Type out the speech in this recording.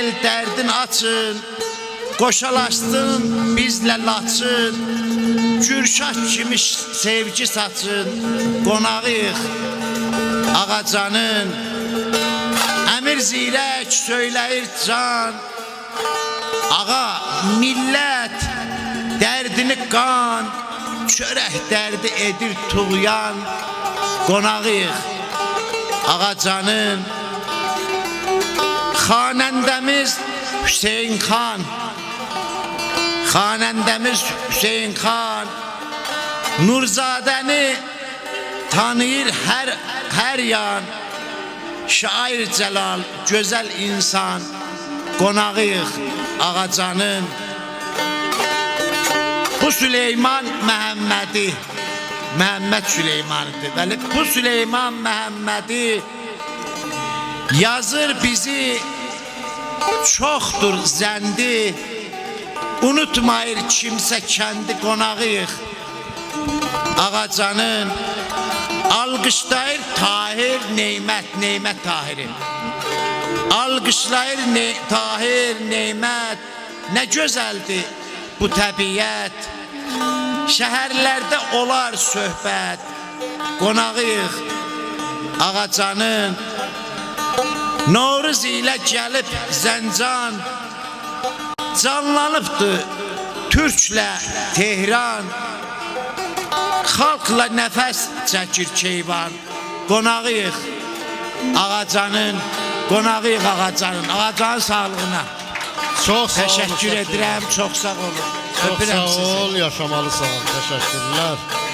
el dərdin açın, qoşalaşsın bizlə Laçın, Gürşat kimi sevgi saçın, qonağıyıq Ağacanın. Əmir Zirək söyləyir can, ağa millət dərdini qan, çörək dərdi edir tuğyan, qonağıyıq Ağacanın. Xanəndəmiz Hüseyin xan, xanəndəmiz Hüseyin xan, Nurzadəni tanıyır hər yan, şair Cəlal, gözəl insan, qonağıyıq Ağacanın. Bu Süleyman Məhəmmədi, Məhəmməd Süleymanıdır. Bəli, bu Süleyman Məhəmmədi yazır bizi, çoxdur zəndi, unutmayır kimsə kəndi, qonağıyıq Ağacanın. Alqışlayır Tahir Neymət, Neymət Tahiri. Alqışlayır Tahir Neymət, nə gözəldir bu təbiət. Şəhərlərdə olar söhbət, qonağıyıq Ağacanın. Novruz ilə gəlib Zəncan, canlanıbdır Türklə Tehran, xalqla nəfəs çəkir Keyvan, qonağıyıq Ağacanın, qonağıyıq Ağacanın. Ağacanın sağlığına Çox təşəkkür edirəm, çox sağ olun. Çox sağ ol, yaşamalısan. Təşəkkürlər.